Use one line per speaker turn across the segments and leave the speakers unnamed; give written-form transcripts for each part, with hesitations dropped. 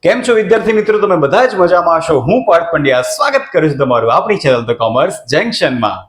કેમ છો વિદ્યાર્થી મિત્રો, તમે બધા જ મજામાં હશો। હું પાર્થ પંડ્યા સ્વાગત કરું છું તમારું આપણી ચેનલ ધ કોમર્સ જંકશનમાં।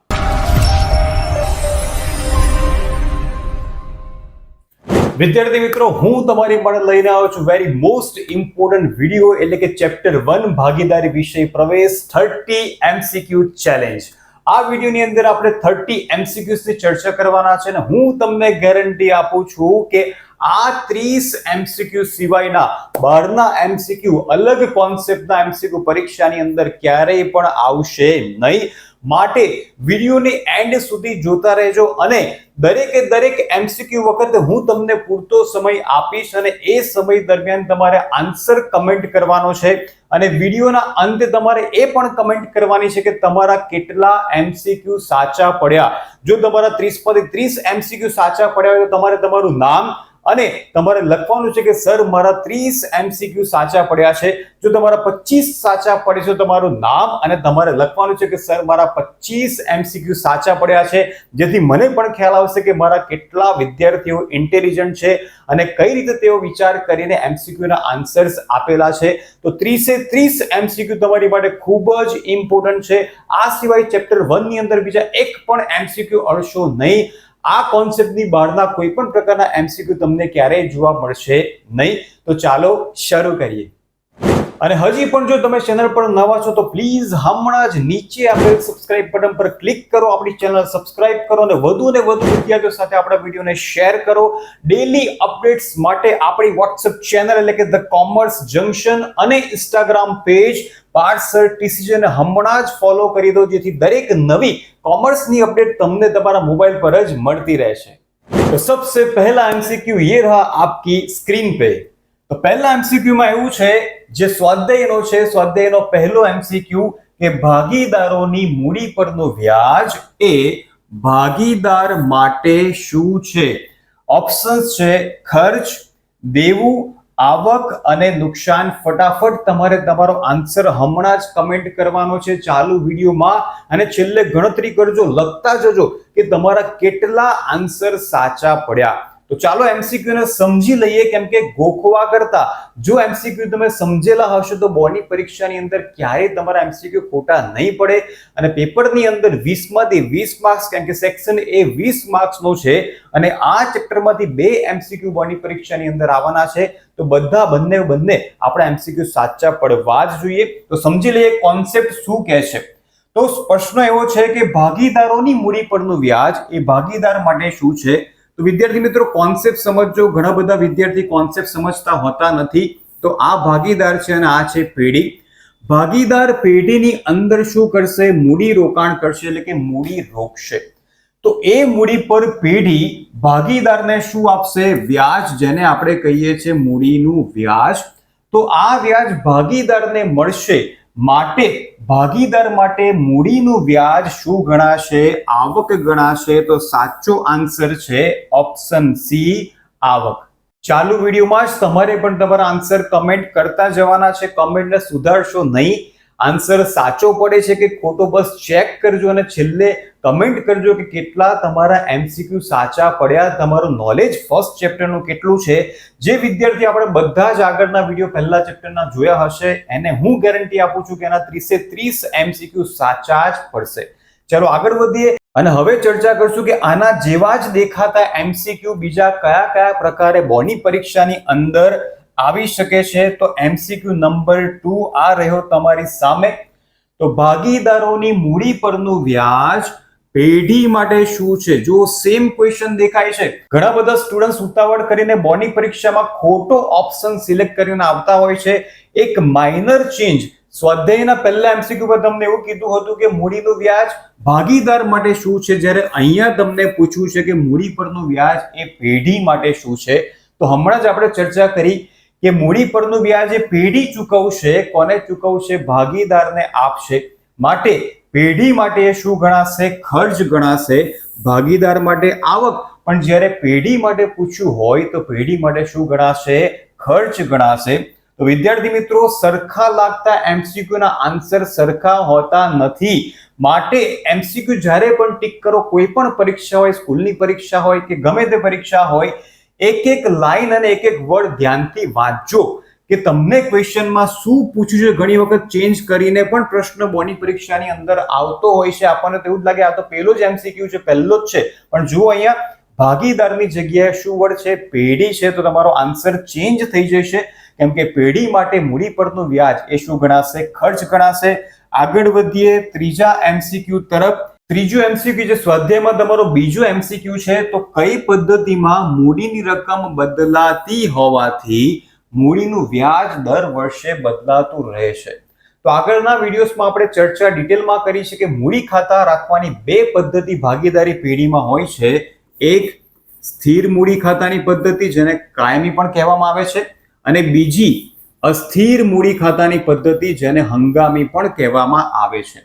વિદ્યાર્થી મિત્રો, હું તમારી માટે લઈને આવ્યો છું વેરી મોસ્ટ ઇમ્પોર્ટન્ટ વિડીયો, એટલે કે ચેપ્ટર 1 ભાગીદારી વિષય પ્રવેશ 30 MCQ ચેલેન્જ। આ વિડીયોની અંદર આપણે 30 MCQs ની ચર્ચા કરવાના છે અને હું તમને ગેરંટી આપું છું કે આ 30 MCQ સિવાયના 12ના MCQ અલગ કોન્સેપ્ટના MCQ પરીક્ષાની અંદર ક્યારેય પણ આવશે નહીં। માટે વિડીયોને એન્ડ સુધી જોતા રહેજો અને દરેકે દરેક MCQ વખતે હું તમને પૂરતો સમય આપીશ અને એ સમય દરમિયાન તમારે આન્સર કમેન્ટ કરવાનો છે અને વિડીયોના અંતે તમારે એ પણ કમેન્ટ કરવાની છે કે તમારા કેટલા MCQ સાચા પડ્યા। જો તમારા 30 માંથી 30 MCQ સાચા પડ્યા હોય તો તમારે તમારું નામ અને તમારે લખવાનું છે કે સર મારા 30 MCQ સાચા પડ્યા છે। જો તમારા 25 સાચા પડે છે તો તમારું નામ અને તમારે લખવાનું છે કે સર મારા 25 MCQ સાચા પડ્યા છે, જેથી મને પણ ખ્યાલ આવશે કે મારા કેટલા વિદ્યાર્થીઓ ઇન્ટેલિજન્ટ છે અને કઈ રીતે તેઓ વિચાર કરીને MCQ ના આન્સર્સ આપેલા છે। તો 30 MCQ તમારી માટે ખૂબ જ ઇમ્પોર્ટન્ટ છે। આ સિવાય ચેપ્ટર 1 ની અંદર બીજા એક પણ MCQ અડશો નહીં। આ કોન્સેપ્ટની બહારના કોઈ પણ પ્રકારના MCQ તમને ક્યારેય જોવા મળશે નહીં। તો ચાલો શરૂ કરીએ। અને હજી પણ જો તમે ચેનલ પર નવા છો તો પ્લીઝ હમણાં જ નીચે આપેલ સબસ્ક્રાઇબ બટન પર ક્લિક કરો, આપણી ચેનલ સબસ્ક્રાઇબ કરો અને વધુ વિદ્યાર્થીઓ સાથે આપણા વિડીયોને શેર કરો। ડેલી અપડેટ્સ માટે આપણી WhatsApp ચેનલ એટલે કે ધ કોમર્સ જંકશન અને Instagram પેજ પાર્થ સર ટીસીજી ને હમણાં જ ફોલો કરી દો, જેથી દરેક નવી કોમર્સની અપડેટ તમને તમારા મોબાઈલ પર જ મળતી રહેશે। તો सबसे पहला MCQ ये रहा आपकी स्क्रीन पे। तो पहला MCQ में એવું છે જે સ્વાધ્યાયનો છે। સ્વાધ્યાયનો પહેલો MCQ કે ભાગીદારોની મૂડી પરનો વ્યાજ એ ભાગીદાર માટે શું છે? ઓપ્શન્સ છે ખર્ચ, દેવું, આવક અને નુકસાન। ફટાફટ તમારે તમારો આન્સર હમણાં જ કમેન્ટ કરવાનો છે ચાલુ વિડીયોમાં અને છેલ્લે ગણતરી કરજો, લખતા જજો કે તમારા કેટલા આન્સર સાચા પડ્યા। તો ચાલો MCQ ને સમજી લઈએ, કેમ કે ગોખવા કરતા જો MCQ તમે સમજેલા હશો તો બોર્ડની પરીક્ષાની અંદર ક્યારેય તમારા MCQ ખોટા નહીં પડે અને પેપરની અંદર 20 માંથી 20 માર્ક્સ, કેમ કે સેક્શન એ 20 માર્ક્સનો છે અને આ ચેપ્ટરમાંથી 2 MCQ બોર્ડની પરીક્ષાની અંદર આવવાના છે। તો બંને આપણા MCQ સાચા પડવા જ જોઈએ। તો સમજી લઈએ કોન્સેપ્ટ શું કહે છે। તો પ્રશ્ન એવો છે કે ભાગીદારોની મૂડી પરનું વ્યાજ એ ભાગીદાર માટે શું છે? તો વિદ્યાર્થી મિત્રો કોન્સેપ્ટ સમજજો। ઘણા બધા વિદ્યાર્થી કોન્સેપ્ટ સમજતા હોતા નથી। તો આ ભાગીદાર છે અને આ છે પેઢી। ભાગીદાર પેઢીની અંદર શું કરશે? મૂડી રોકાણ કરશે, એટલે કે મૂડી રોકશે। તો એ મૂડી પર પેઢી ભાગીદારને શું આપશે? વ્યાજ, જેને આપણે કહીએ છીએ મૂડીનું વ્યાજ। તો આ વ્યાજ ભાગીદારને મળશે, માટે ભાગીદાર માટે મૂડીનું વ્યાજ શું ગણાશે? આવક ગણાશે। તો સાચો આન્સર છે ઓપ્શન સી, આવક। ચાલુ વિડીયોમાં જ તમારે પણ તમારા આન્સર કમેન્ટ કરતા જવાના છે, કમેન્ટને સુધારશો નહીં। આન્સર સાચો પડે છે કે ખોટો બસ ચેક કરજો અને છેલ્લે કમેન્ટ કરજો કે કેટલા તમારા MCQ સાચા પડ્યા, તમારું નોલેજ ફર્સ્ટ ચેપ્ટરનું કેટલું છે। જે વિદ્યાર્થી આપણે બધા જ આગળના વિડીયો પહેલા ચેપ્ટરના જોયા હશે એને હું ગેરંટી આપું છું કે એના 30 MCQ સાચા જ પડશે। ચલો આગળ વધીએ અને હવે ચર્ચા કરશું કે આના જેવા જ દેખાતા MCQ બીજા કયા પ્રકારે બોર્ડની પરીક્ષાની અંદર આવી શકે છે। તો MCQ નંબર 2 આ રહ્યો તમારી સામે। તો ભાગીદારોની મૂડી પરનું વ્યાજ પેઢી માટે શું છે? જો સેમ ક્વેશ્ચન દેખાય છે, ઘણા બધા સ્ટુડન્ટ્સ ઉતાવળ કરીને બોર્ડની પરીક્ષામાં ખોટો ઓપ્શન સિલેક્ટ કરીને આવતા હોય છે। એક માઇનર ચેન્જ, સ્વાધ્યાયના પહેલા MCQ પર તમને એવું કીધું હતું કે મૂડીનું વ્યાજ ભાગીદાર માટે શું છે, જ્યારે અહીંયા તમને પૂછ્યું છે કે મૂડી પરનું વ્યાજ એ પેઢી માટે શું છે। તો હમણાં જ આપણે ચર્ચા કરી કે મૂડી પરનું વ્યાજ એ પેઢી ચૂકવશે। કોને ચૂકવશે? ભાગીદારને આપશે। માટે પેઢી માટે શું ગણાશે? ખર્ચ ગણાશે। ભાગીદાર માટે આવક, પણ જ્યારે પેઢી માટે પૂછ્યું હોય તો પેઢી માટે શું ગણાશે? ખર્ચ ગણાશે। તો વિદ્યાર્થી મિત્રો, સરખા લાગતા MCQ ના આન્સર સરખા હોતા નથી। માટે MCQ જ્યારે પણ ટીક કરો, કોઈ પણ પરીક્ષા હોય, સ્કૂલની પરીક્ષા હોય કે ગમે તે પરીક્ષા હોય, એક લાઈન અને એક વર્ડ ધ્યાનથી વાંચજો કે તમને ક્વેશ્ચનમાં શું પૂછ્યું છે ઘણી વખત ચેન્જ કરીને પણ પ્રશ્ન બોર્ડની પરીક્ષાની અંદર આવતો હોય છે. આપણને તો એવું જ લાગે આ તો પહેલો જ MCQ છે, પહેલો જ છે, પણ જુઓ અહીંયા ભાગીદારની જગ્યાએ શું વર્ડ છે? પેઢી છે. તો તમારો આન્સર ચેન્જ થઈ જશે, કેમ કે પેઢી માટે મૂડી પરનું વ્યાજ એ શું ગણાશે? ખર્ચ ગણાશે. આગળ વધીએ ત્રીજા MCQ તરફ. ત્રીજો MCQ જે સ્વાધ્યાયમાં તમારો બીજો MCQ છે, તો કઈ પદ્ધતિમાં મૂડીની રકમ બદલાતી હોવાથી મૂડીનું વ્યાજ દર વર્ષે બદલાતું રહે છે? તો આગળના વિડીયોઝમાં આપણે ચર્ચા ડિટેલમાં કરી છે કે મૂડી ખાતા રાખવાની બે પદ્ધતિ ભાગીદારી પેઢીમાં હોય છે. એક સ્થિર મૂડી ખાતાની પદ્ધતિ, જેને કાયમી પણ કહેવામાં આવે છે, અને બીજી અસ્થિર મૂડી ખાતાની પદ્ધતિ, જેને હંગામી પણ કહેવામાં આવે છે.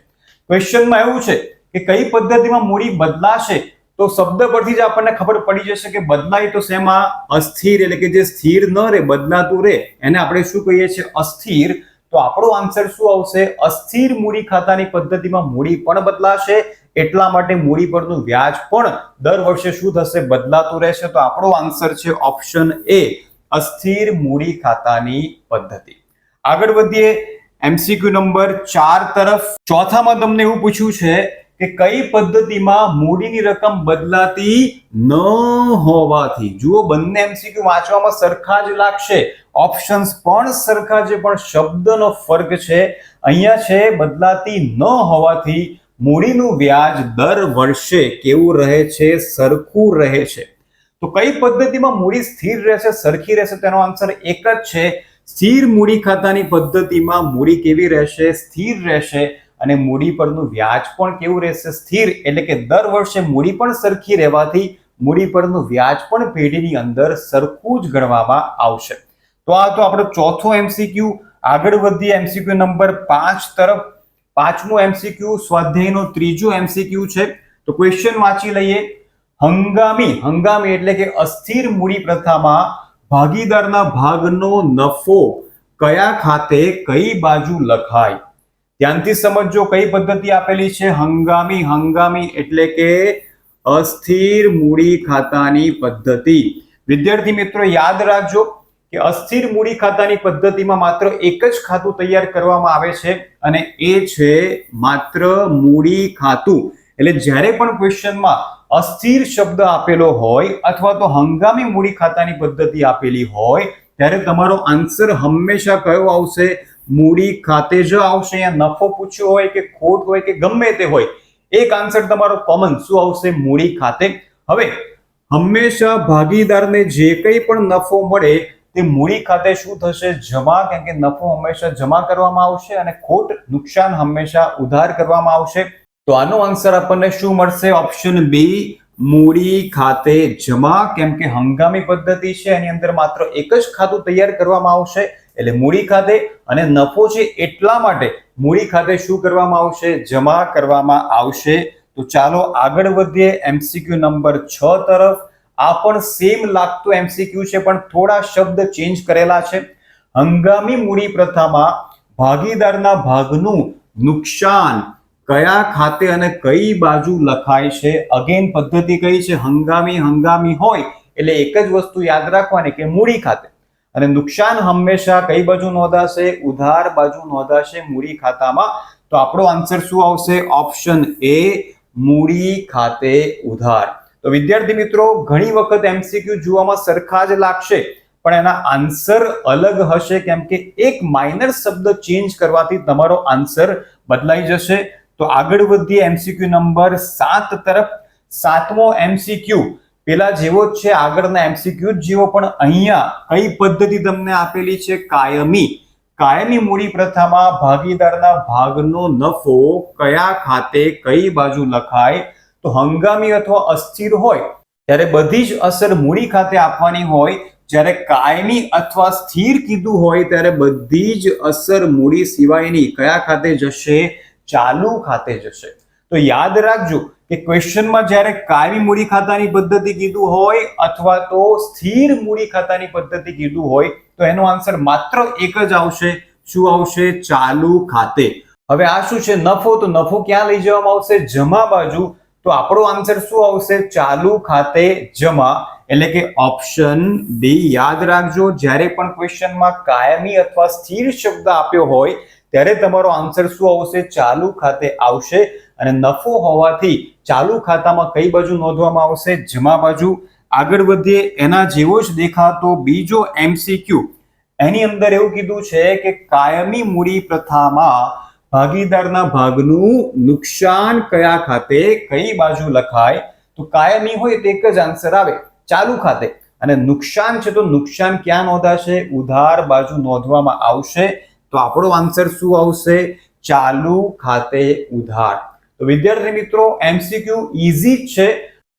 ક્વેશ્ચનમાં એવું છે કે કઈ પદ્ધતિમાં મૂડી બદલાશે, તો શબ્દ પરથી જ આપણને ખબર પડી જશે કે બદલાય તો શેમાં? અસ્થિર, એટલે કે જે સ્થિર ન રહે, બદલાતું રહે, એને આપણે શું કહીએ છીએ? અસ્થિર. તો આપણો આન્સર શું આવશે? અસ્થિર મૂડી ખાતાની પદ્ધતિમાં મૂડી પણ બદલાશે, એટલા માટે મૂડી પરનું વ્યાજ પણ દર વર્ષે શું થશે? બદલાતું રહેશે. તો આપણો આન્સર છે ઓપ્શન એ, અસ્થિર મૂડી ખાતાની પદ્ધતિ. આગળ વધીએ MCQ નંબર 4 તરફ. ચોથામાં તમને એવું પૂછ્યું છે કે કઈ પદ્ધતિમાં મૂડીની રકમ બદલાતી ન હોવાથી. જુઓ, બંને MCQ વાંચવામાં સરખા જ લાગશે, ઓપ્શન્સ પણ સરખા છે, પણ શબ્દનો ફરક છે. અહીંયા છે બદલાતી ન હોવાથી મૂડીનું વ્યાજ દર વર્ષે કેવું રહે છે? સરખું રહે છે. તો કઈ પદ્ધતિમાં મૂડી સ્થિર રહેશે, સરખી રહેશે? તેનો આન્સર એક જ છે, સ્થિર મૂડી ખાતાની પદ્ધતિમાં મૂડી કેવી રહેશે? સ્થિર રહેશે. અને મૂડી પરનું વ્યાજ પણ કેવું રહેશે? સ્થિર. એટલે કે દર વર્ષે મૂડી પણ સરખી રહેવાથી મૂડી પરનું વ્યાજ પણ પેઢીની અંદર સરખું જ ગણવામાં આવશે. તો આ તો આપણો ચોથો MCQ. આગળ વધીએ MCQ નંબર 5 તરફ. પાંચમો MCQ સ્વાધ્યાયનો ત્રીજો MCQ છે. તો ક્વેશ્ચન વાંચી લઈએ. હંગામી એટલે કે અસ્થિર મૂડી પ્રથામાં ભાગીદારના ભાગનો નફો કયા ખાતે કઈ બાજુ લખાય? ધ્યાનથી સમજો કઈ પદ્ધતિ આપેલી છે? હંગામી એટલે કે અસ્થિર મૂડી ખાતાની પદ્ધતિ. વિદ્યાર્થી મિત્રો યાદ રાખજો કે અસ્થિર મૂડી ખાતાની પદ્ધતિમાં માત્ર એક જ ખાતું તૈયાર કરવામાં આવે છે, અને એ છે માત્ર મૂડી ખાતું. એટલે જ્યારે પણ ક્વેશ્ચનમાં અસ્થિર શબ્દ આપેલો હોય અથવા તો હંગામી મૂડી ખાતાની પદ્ધતિ આપેલી હોય, ત્યારે તમારો આન્સર હંમેશા કયો આવશે? મૂડી ખાતે જ આવશે. અહીંયા નફો પૂછ્યો હોય કે ખોટ હોય કે ગમે તે હોય, એક આન્સર તમારો કોમન શું આવશે? મૂડી ખાતે. હવે હંમેશા ભાગીદારને જે કંઈ પણ નફો મળે તે મૂડી ખાતે શું થશે? જમા. કેમ કે નફો હંમેશા જમા કરવામાં આવશે અને ખોટ, નુકસાન હંમેશા ઉધાર કરવામાં આવશે. તો આનો આન્સર આપણને શું મળશે? ઓપ્શન બી, મૂડી ખાતે જમા. કેમ કે હંગામી પદ્ધતિ છે, એની અંદર માત્ર એક જ ખાતું તૈયાર કરવામાં આવશે, એટલે મૂડી ખાતે, અને નફો છે એટલા માટે મૂડી ખાતે શું કરવામાં આવશે? જમા કરવામાં આવશે. તો ચાલો આગળ વધીએ MCQ નંબર 6 તરફ. આ પણ સેમ લાગતો MCQ છે, પણ થોડા શબ્દ ચેન્જ કરેલા છે. હંગામી મૂડી પ્રથામાં ભાગીદારના ભાગનું નુકસાન કયા ખાતે અને કઈ બાજુ લખાય છે? અગેન પદ્ધતિ કઈ છે? હંગામી હોય એટલે એક જ વસ્તુ યાદ રાખવાની કે મૂડી ખાતે, અને નુકસાન હંમેશા કઈ બાજુ નોંધાશે? ઉધાર બાજુ નોંધાશે મૂડી ખાતામાં. તો આપણો આન્સર શું આવશે? ઓપ્શન એ, મૂડી ખાતે ઉધાર. તો વિદ્યાર્થી મિત્રો ઘણી વખત MCQ જોવામાં સરખા જ લાગશે, પણ એના આન્સર અલગ હશે, કેમ કે એક માઇનર શબ્દ ચેન્જ કરવાથી તમારો આન્સર બદલાઈ જશે. તો આગળ વધીએ MCQ નંબર 7 તરફ. સાતમો MCQ પેલા જેવો જ છે, આગળના MCQ જેવો, પણ અહીંયા કઈ પદ્ધતિ તમને આપેલી છે? કાયમી મૂડી પ્રથામાં ભાગીદારના ભાગનો નફો કયા ખાતે કઈ બાજુ લખાય? તો હંગામી અથવા અસ્થિર હોય ત્યારે બધી જ અસર મૂડી ખાતે આપવાની હોય, જ્યારે કાયમી અથવા સ્થિર કીધું હોય ત્યારે બધી જ અસર મૂડી સિવાયની કયા ખાતે જશે? ચાલુ ખાતે જશે. તો યાદ રાખજો કે ક્વેશ્ચનમાં જ્યારે કાયમી મૂડી ખાતાની પદ્ધતિ કીધું હોય અથવા તો સ્થિર મૂડી ખાતાની પદ્ધતિ કીધું હોય, તો એનો આન્સર માત્ર એક જ આવશે. શું આવશે? ચાલુ ખાતે. હવે આ શું છે? નફો. તો નફો ક્યાં લઈ જવામાં આવશે? જમા બાજુ. તો આપણો આન્સર શું આવશે? ચાલુ ખાતે જમા, એટલે કે ઓપ્શન ડી. યાદ રાખજો, જ્યારે પણ ક્વેશ્ચનમાં કાયમી અથવા સ્થિર શબ્દ આપ્યો હોય ત્યારે તમારો આન્સર શું આવશે? ચાલુ ખાતે આવશે. અને નફો હોવાથી ચાલુ ખાતામાં કઈ બાજુ નોંધવામાં આવશે? જમા બાજુ. આગળ વધીએ, એના જેવો જ દેખાતો બીજો MCQ, એની અંદર એવું કીધું છે કે કાયમી મૂડી પ્રથામાં ભાગીદારના ભાગનું નુકસાન કયા ખાતે કઈ બાજુ લખાય? તો કાયમી હોય તો એક જ આન્સર આવે, ચાલુ ખાતે. અને નુકસાન છે તો નુકસાન ક્યાં નોંધાશે? ઉધાર બાજુ નોંધવામાં આવશે. તો આપણો આન્સર શું આવશે? ચાલુ ખાતે ઉધાર. તો વિદ્યાર્થી મિત્રો, MCQ ઈઝી જ છે,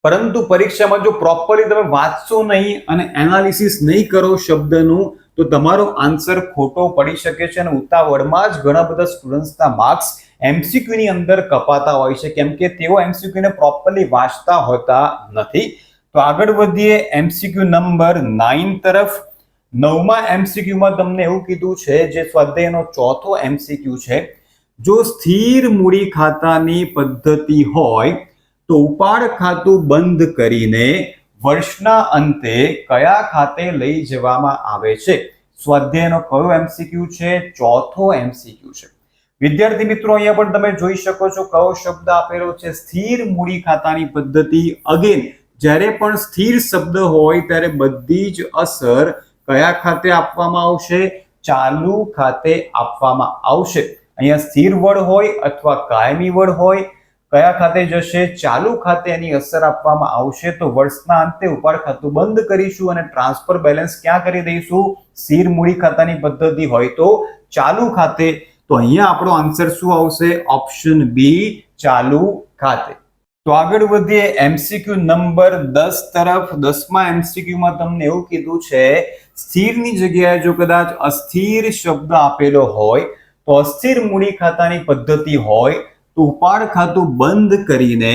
પરંતુ પરીક્ષામાં જો પ્રોપરલી તમે વાંચશો નહીં અને એનાલિસિસ નહીં કરો શબ્દનું, તો તમારો આન્સર ખોટો પડી શકે છે અને ઉતાવળમાં જ ઘણા બધા સ્ટુડન્ટ્સના માર્ક્સ MCQ ની અંદર કપાતા હોય છે, કેમ કે તેઓ MCQ ને પ્રોપરલી વાંચતા હોતા નથી. તો આગળ વધીએ MCQ નંબર 9 તરફ. 9મા MCQ માં તમને એવું કીધું છે, જે સ્વાધ્યાયનો ચોથો MCQ છે, જો સ્થિર મૂડી ખાતાની પદ્ધતિ હોય તો ઉપાડ ખાતું બંધ કરીને વર્ષના અંતે કયા ખાતે લઈ જવામાં આવે છે? સ્વાધ્યાયનો કયો MCQ છે? ચોથો MCQ છે. વિદ્યાર્થી મિત્રો, અહીંયા પણ તમે જોઈ શકો છો કયો શબ્દ આપેલો છે? સ્થિર મૂડી ખાતાની પદ્ધતિ. અગેન, જ્યારે પણ સ્થિર શબ્દ હોય ત્યારે બધી જ અસર કયા ખાતે આપવામાં આવશે? ચાલુ ખાતે આપવામાં આવશે. અહીંયા સ્થિર વડ હોય અથવા કાયમી વડ હોય, કયા ખાતે જશે? ચાલુ ખાતે એની અસર આપવામાં આવશે. તો વર્ષના અંતે ઉપાડ ખાતું બંધ કરીશું અને ટ્રાન્સફર બેલેન્સ ક્યાં કરી દઈશું? સ્થિર મૂડી ખાતાની પદ્ધતિ હોય તો ચાલુ ખાતે. તો અહીંયા આપણો આન્સર શું આવશે? ઓપ્શન બી, ચાલુ ખાતે. તો આગળ વધીએ MCQ નંબર 10 તરફ. 10મા MCQ માં તમને એવું કીધું છે, સ્થિરની જગ્યાએ જો કદાચ અસ્થિર શબ્દ આપેલો હોય તો અસ્થિર મૂડી ખાતાની પદ્ધતિ હોય તો ઉપાડ ખાતું બંધ કરીને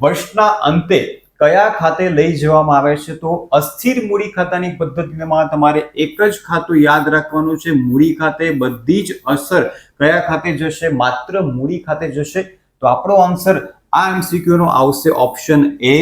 વર્ષના અંતે કયા ખાતે લઈ જવામાં આવે છે? તો અસ્થિર મૂડી ખાતાની પદ્ધતિમાં તમારે એક જ ખાતું યાદ રાખવાનું છે, મૂડી ખાતે. બધી જ અસર કયા ખાતે જશે? માત્ર મૂડી ખાતે જશે. તો આપણો આન્સર આ MCQ નો આવશે ઓપ્શન એ,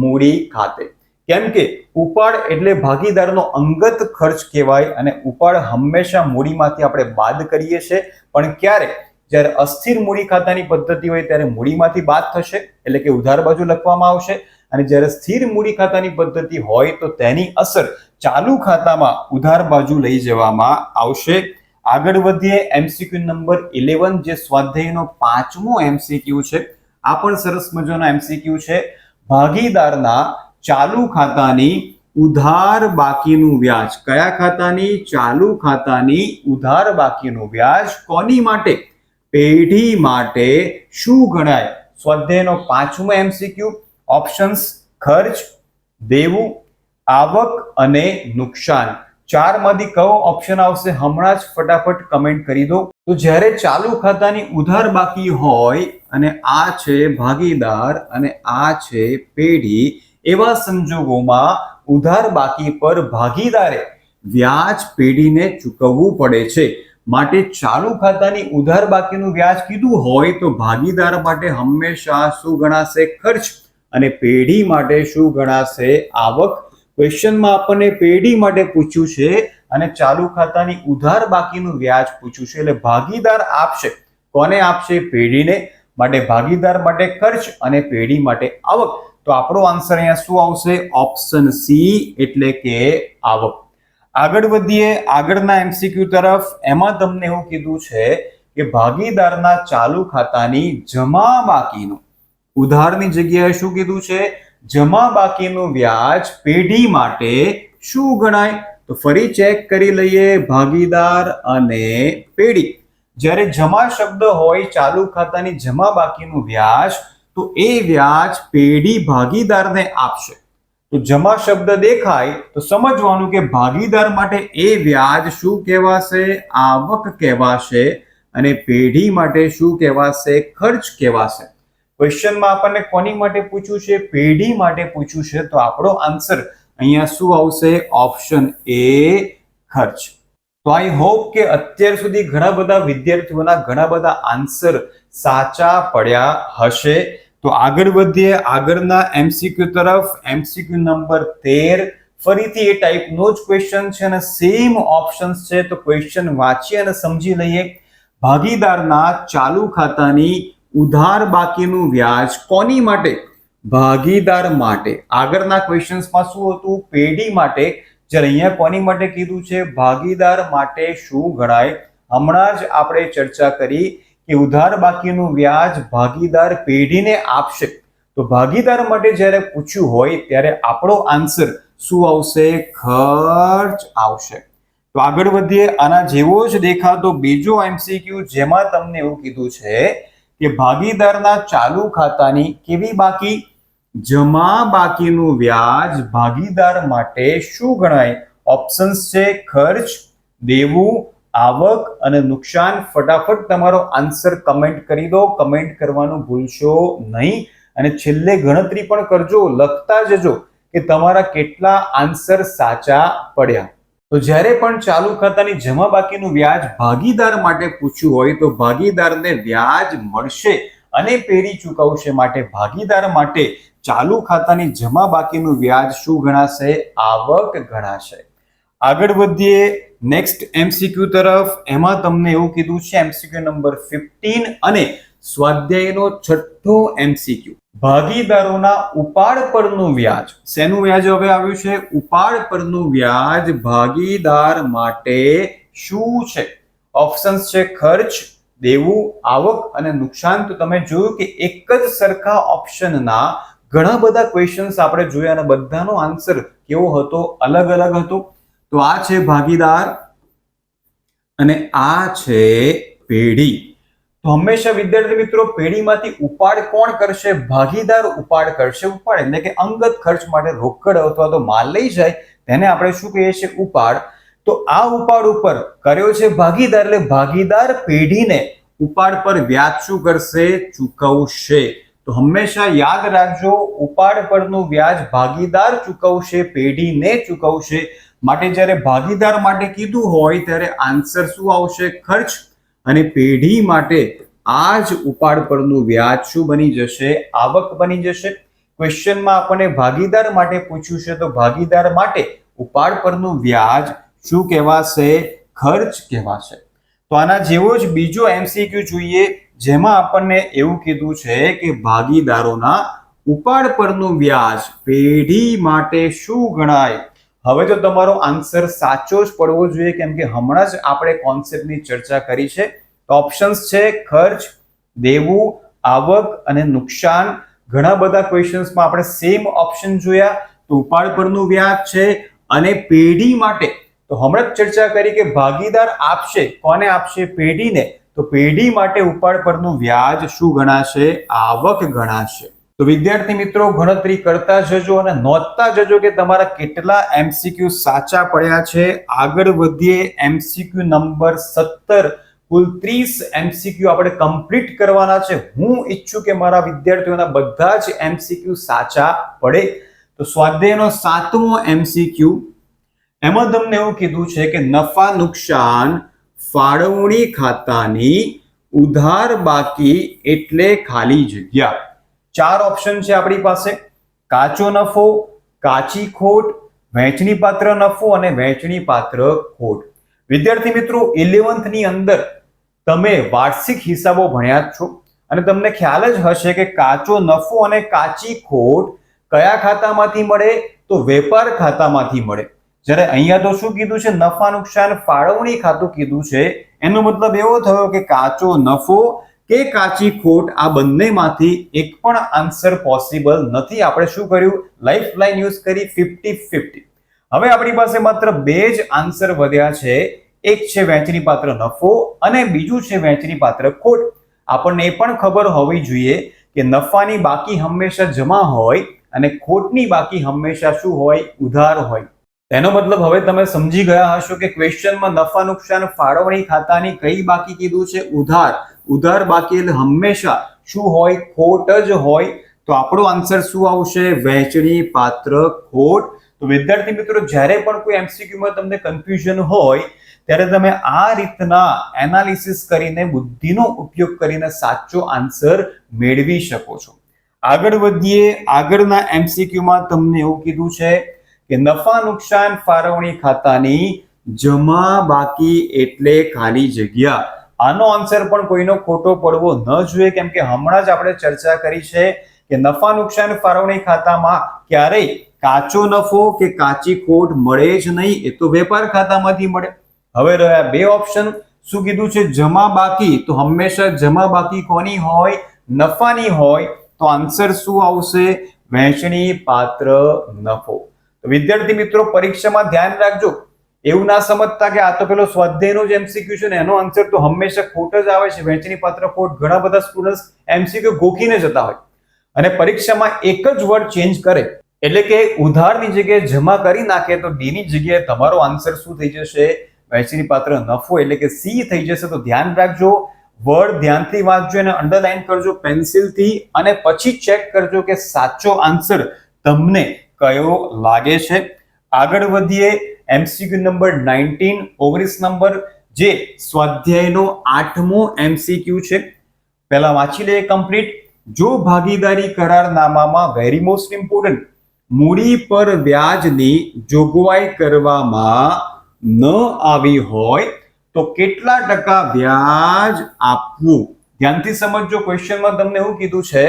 મૂડી ખાતે. કેમ કે ઉપાડ એટલે ભાગીદારનો અંગત ખર્ચ કહેવાય અને ઉપાડ હંમેશા મૂડીમાંથી આપણે બાદ કરીએ છીએ. પણ ક્યારે? જ્યારે અસ્થિર મૂડી ખાતાની પદ્ધતિ હોય ત્યારે મૂડીમાંથી બાદ થશે, એટલે કે ઉધાર બાજુ લખવામાં આવશે. અને જ્યારે સ્થિર મૂડી ખાતાની પદ્ધતિ હોય તો તેની અસર ચાલુ ખાતામાં ઉધાર બાજુ લઈ જવામાં આવશે. આગળ વધીએ MCQ નંબર 11, જે સ્વાધ્યાયનો 5મો MCQ છે. આ પણ સરસ મજાનો MCQ છે. ભાગીદારના ચાલુ ખાતાની ઉધાર બાકીનું વ્યાજ. કયા ખાતાની? ચાલુ ખાતાની ઉધાર બાકીનું વ્યાજ કોની માટે? પેઢી માટે શું ગણાય? સ્વાધ્યાયનો 5મો MCQ. ઓપ્શન્સ: ખર્ચ, દેવું, આવક અને નુકસાન. ચારમાંથી કયો ઓપ્શન આવશે? હમણાં જ ફટાફટ કમેન્ટ કરી દો. તો જ્યારે ચાલુ ખાતાની ઉધાર બાકી હોય અને આ છે ભાગીદાર અને આ છે પેઢી, એવા સંજોગોમાં ઉધાર બાકી પર ભાગીદારે વ્યાજ પેઢીને ચૂકવવું પડે છે. માટે ચાલુ ખાતાની ઉધાર બાકીનું વ્યાજ કીધું હોય તો ભાગીદાર માટે હંમેશા શું ગણાશે? ખર્ચ. અને પેઢી માટે શું ગણાશે? આવક. ક્વેશ્ચનમાં આપણને પેઢી માટે પૂછ્યું છે અને ચાલુ ખાતાની ઉધાર બાકીનું વ્યાજ પૂછ્યું છે, એટલે ભાગીદાર આપશે. કોને આપશે? પેઢીને. માટે ભાગીદાર માટે ખર્ચ અને પેઢી માટે આવક. તો આપણો આન્સર અહીંયા શું આવશે? ઓપ્શન સી, એટલે કે આવક. આગળ વધીએ આગળના MCQ તરફ. એમાં તમને એવું કીધું છે કે ભાગીદારના ચાલુ ખાતાની જમા બાકીનું, ઉધારની જગ્યાએ શું કીધું છે? જમા બાકીનું વ્યાજ પેઢી માટે શું ગણાય? તો ફરી ચેક કરી લઈએ, ભાગીદાર અને પેઢી. જ્યારે જમા શબ્દ હોય, ચાલુ ખાતાની જમા બાકીનું વ્યાજ, તો એ વ્યાજ પેઢી ભાગીદારને આપશે. તો જમા શબ્દ દેખાય તો સમજવાનું કે ભાગીદાર માટે એ વ્યાજ શું કહેવાશે? આવક કહેવાશે. અને પેઢી માટે શું કહેવાશે? ખર્ચ કહેવાશે. ક્વેશ્ચનમાં આપણને કોની માટે પૂછ્યું છે? પેઢી માટે પૂછ્યું છે. તો આપણો આન્સર અહીંયા શું આવશે? ઓપ્શન એ, ખર્ચ. તો આઈ હોપ કે અત્યાર સુધી ઘણા બધા વિદ્યાર્થીઓના ઘણા બધા આન્સર સાચા પડ્યા હશે. તો આગળ વધીએ આગળના એમસીક્યુ તરફ. એમસીક્યુ નંબર 13 ફરીથી એ ટાઈપનો જ ક્વેશ્ચન છે અને સેમ ઓપ્શન્સ છે. તો ક્વેશ્ચન વાંચીએ અને સમજી લઈએ. ભાગીદારના ચાલુ ખાતાની ઉધાર બાકીનું વ્યાજ કોની માટે? ભાગીદાર માટે. આગળના ક્વેશ્ચન્સમાં શું હતું? પેઢી માટે. જ્યારે અહીંયા કોની માટે કીધું છે? ભાગીદાર માટે શું ગણાય? હમણાં જ આપણે ચર્ચા કરી કે ઉધાર બાકીનું વ્યાજ ભાગીદાર પેઢીને આપશે. તો ભાગીદાર માટે જ્યારે પૂછ્યું હોય ત્યારે આપણો આન્સર શું આવશે? ખર્ચ આવશે. તો આગળ વધીએ. આના જેવો જ દેખાતો બીજો એમસીક્યુ જેમાં તમને એવું કીધું છે કે ભાગીદારના ચાલુ ખાતાની કેવી બાકી? જમા બાકીનું વ્યાજ ભાગીદાર માટે શું ગણાય? ઓપ્શન્સ છે ખર્ચ, દેવું, આવક અને નુકસાન. ફટાફટ તમારો આન્સર કમેન્ટ કરી દો. કમેન્ટ કરવાનું ભૂલશો નહીં અને છેલ્લે ગણતરી પણ કરજો. લખતા જજો કે તમારા કેટલા આન્સર સાચા પડ્યા. તો જ્યારે પણ ચાલુ ખાતાની જમા બાકીનું વ્યાજ ભાગીદાર માટે પૂછ્યું હોય તો ભાગીદારને વ્યાજ મળશે અને પેઢી ચૂકવશે. માટે ભાગીદાર માટે ચાલુ ખાતાની જમા બાકીનું વ્યાજ શું ગણાશે? આવક ગણાશે. આગળ વધીએ નેક્સ્ટ એમસીક્યુ તરફ. એમાં તમને એવું કીધું છે એમસીક્યુ નંબર 15 અને સ્વાધ્યાયનો છઠ્ઠો એમસીક્યુ. ભાગીદારોના ઉપાડ પરનું વ્યાજ. શેનું વ્યાજ હવે આવ્યું છે? ઉપાડ પરનું વ્યાજ ભાગીદાર માટે શું છે? ઓપ્શન્સ છે ખર્ચ, દેવું, આવક અને નુકસાન. તો તમે જોયું કે એક જ સરખા ઓપ્શનના ઘણા બધા ક્વેશ્ચન્સ આપણે જોયા અને બધાનો આન્સર કેવો હતો? અલગ અલગ હતો. તો આ છે ભાગીદાર અને આ છે પેઢી. તો હંમેશા વિદ્યાર્થી મિત્રો પેઢીમાંથી ઉપાડ કોણ કરશે? ભાગીદાર ઉપાડ કરશે. ઉપાડ એટલે કે અંગત ખર્ચ માટે રોકડ અથવા તો માલ લઈ જાય તેને આપણે શું કહીએ છીએ? ઉપાડ. તો આ ઉપાડ ઉપર કર્યો છે ભાગીદાર એટલે ભાગીદાર પેઢીને ઉપાડ પર વ્યાજ શું કરશે? ચૂકવશે. તો હંમેશા યાદ રાખજો ઉપાડ પરનું વ્યાજ ભાગીદાર ચૂકવશે, પેઢીને ચૂકવશે. માટે જ્યારે ભાગીદાર માટે કીધું હોય ત્યારે આન્સર શું આવશે? ખર્ચ. અને પેઢી માટે આ જ ઉપાડ પરનું વ્યાજ શું બની જશે? આવક બની જશે. ક્વેશ્ચનમાં આપણને ભાગીદાર માટે પૂછ્યું છે તો ભાગીદાર માટે ઉપાડ પરનું વ્યાજ શું કહેવાશે? ખર્ચ કહેવાશે. તો આના જેવો જ બીજો એમસીક્યુ જોઈએ જેમાં આપણને એવું કીધું છે કે ભાગીદારોના ઉપાડ પરનું વ્યાજ પેઢી માટે શું ગણાય? હવે તો તમારો આન્સર સાચો જ પડવો જોઈએ કેમ કે હમણાં જ આપણે કોન્સેપ્ટની ચર્ચા કરી છે. ઓપ્શન્સ છે ખર્ચ, દેવું, આવક અને નુકસાન. ઘણા બધા ક્વેશ્ચન્સમાં આપણે સેમ ઓપ્શન જોયા. તો ઉપાડ પરનું વ્યાજ છે અને પેઢી માટે તો હમણાં જ ચર્ચા કરી કે ભાગીદાર આપશે. કોને આપશે? પેઢીને. તો પેઢી માટે ઉપાડ પરનું વ્યાજ શું ગણાશે? આવક ગણાશે. તો વિદ્યાર્થી મિત્રો ગણતરી કરતા જજો અને નોંધતા જજો કે તમારા કેટલા એમસીક્યુ સાચા પડ્યા છે. આગળ વધીએ. MCQ number 17. કુલ 30 એમસીક્યુ આપણે કમ્પ્લીટ કરવાના છે. હું ઈચ્છું કે મારા વિદ્યાર્થીઓના બધા જ એમસીક્યુ સાચા પડે. તો સ્વાધ્યાયનો 7મો એમસીક્યુ. એમાં તમને એવું કીધું છે કે નફા નુકસાન ફાળવણી ખાતાની ઉધાર બાકી એટલે ખાલી જગ્યા. 4 ઓપ્શન છે આપણી પાસે. કાચો નફો, કાચી ખોટ, વહેંચણી પાત્ર નફો અને વહેંચણી પાત્ર ખોટ. વિદ્યાર્થી મિત્રો 11th ની અંદર તમે વાર્ષિક હિસાબો ભણ્યા જ છો અને તમને ખ્યાલ જ હશે કે કાચો નફો અને કાચી ખોટ કયા ખાતામાંથી મળે? તો વેપાર ખાતામાંથી મળે. જ્યારે અહીંયા તો શું કીધું છે? નફા નુકસાન ફાળવણી ખાતું કીધું છે. એનો મતલબ એવો થયો કે કાચો નફો કે કાચી ખોટ આ બંનેમાંથી એક પણ આન્સર પોસિબલ નથી. આપણે શું કર્યું? લાઈફ લાઈન યુઝ કરી 50-50. હવે આપણી પાસે માત્ર 2 જ આન્સર વધ્યા છે. એક છે વહેંચણી પાત્ર નફો અને બીજું છે વહેંચણી પાત્ર ખોટ. આપણને એ પણ ખબર હોવી જોઈએ કે નફાની બાકી હંમેશા જમા હોય અને ખોટની બાકી હંમેશા શું હોય? ઉધાર હોય. એનો મતલબ હવે તમે સમજી ગયા હશો કે ક્વેશ્ચનમાં નફા નુકસાન ફાળવણી ખાતાની કઈ બાકી કીધું છે? ઉધાર. ઉધાર બાકી એટલે હંમેશા શું હોય? ખોટ જ હોય. તો આપણો આન્સર શું આવશે? વહેંચણી પાત્ર ખોટ. તો વિદ્યાર્થી મિત્રો જ્યારે પણ કોઈ એમસીક્યુમાં તમને કન્ફ્યુઝન હોય ત્યારે તમે આ રીતના એનાલિસિસ કરીને બુદ્ધિનો ઉપયોગ કરીને સાચો આન્સર મેળવી શકો છો. આગળ વધીએ. આગળના MCQ માં તમને એવું કીધું છે કે નફા નુકસાન ફાળવણી ખાતાની જમા બાકી એટલે ખાલી જગ્યા. આનો આન્સર પણ કોઈનો ખોટો પડવો ન જોઈએ, કેમ કે હમણાં જ આપણે ચર્ચા કરી છે કે નફા નુકસાન ફાળવણી ખાતામાં ક્યારેય કાચો નફો કે કાચી ખોટ મળે જ નહીં, એ તો વેપાર ખાતામાંથી મળે. હવે રહ્યા બે ઓપ્શન. શું કીધું છે? જમા બાકી. તો હંમેશા જમા બાકી કોની હોય? નફાની હોય. તો આન્સર શું આવશે? વહેંચણી પાત્ર નફો. તો વિદ્યાર્થી મિત્રો, પરીક્ષામાં ધ્યાન રાખજો, એવું ના સમજતા કે આ તો પેલો સ્વાધ્યાયનો જ MCQ છે ને એનો આન્સર તો હંમેશા ખોટ જ આવે છે. વહેંચણી પાત્ર ખોટ ઘણા બધા સ્ટુડન્ટ્સ MCQ ગોખીને જતા હોય અને પરીક્ષામાં એક જ વર્ડ ચેન્જ કરે, એટલે કે ઉધારની જગ્યાએ જમા કરી નાખે તો ડી ની જગ્યાએ તમારો આન્સર શું થઈ જશે? વહેંચણી પાત્ર નફો એટલે કે સી થઈ જશે. તો ધ્યાન રાખજો, વર્ડ ધ્યાનથી વાંચજો અને અંડરલાઈન કરજો પેન્સિલથી, અને પછી ચેક કરજો કે સાચો આન્સર તમને કયો લાગે છે. આગળ વધીએ. MCQ નંબર 19, 19 નંબર, જે સ્વાધ્યાયનો 8મો MCQ છે. પહેલા વાંચી લઈએ કમ્પ્લીટ. જો ભાગીદારી કરારનામામાં વેરી મોસ્ટ ઇમ્પોર્ટન્ટ મૂડી પર વ્યાજની જોગવાઈ કરવામાં ન આવી હોય તો કેટલા ટકા વ્યાજ આપવું? ધ્યાનથી સમજજો. ક્વેશ્ચનમાં તમને એવું કીધું છે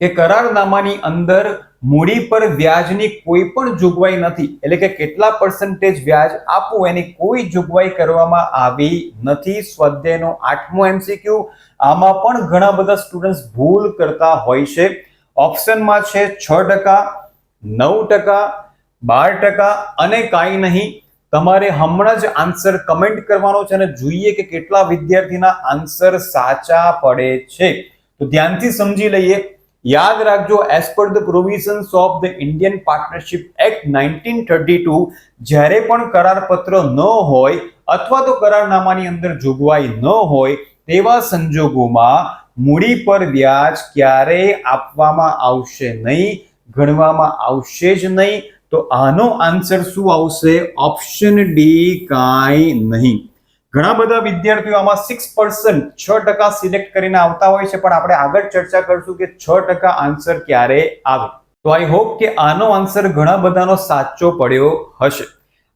કે કરારનામાની અંદર મૂડી પર વ્યાજની કોઈ પણ જોગવાઈ નથી, એટલે કે કેટલા % વ્યાજ આપવું એની કોઈ જોગવાઈ કરવામાં આવી નથી. સ્વાધ્યાયનો 8મો MCQ. આમાં પણ ઘણા બધા સ્ટુડન્ટ્સ ભૂલ કરતા હોય છે. ઓપ્શનમાં છે 6%, 9%, 12% અને કાંઈ નહીં. તમારે હમણાં જ આન્સર કમેન્ટ કરવાનો છે અને જોઈએ કે કેટલા વિદ્યાર્થીના આન્સર સાચા પડે છે. તો ધ્યાનથી સમજી લઈએ. યાદ રાખજો, as per the provisions of the Indian partnership act 1932, જ્યારે પણ કરારપત્ર ન હોય અથવા તો કરારનામાની અંદર જોગવાઈ ન હોય તેવા સંજોગોમાં મૂડી પર વ્યાજ ક્યારેય આપવામાં આવશે નહીં, ગણવામાં આવશે જ નહીં. તો આનો આન્સર શું આવશે? ઓપ્શન ડી, કાંઈ નહીં. ઘણા બધા વિદ્યાર્થીઓ આમાં 6%, 6% સિલેક્ટ કરીને આવતા હોય છે, પણ આપણે આગળ ચર્ચા કરશું કે 6% આન્સર ક્યારે આવે. તો આઈ હોપ કે આનો આન્સર ઘણા બધાનો સાચો પડ્યો હશે.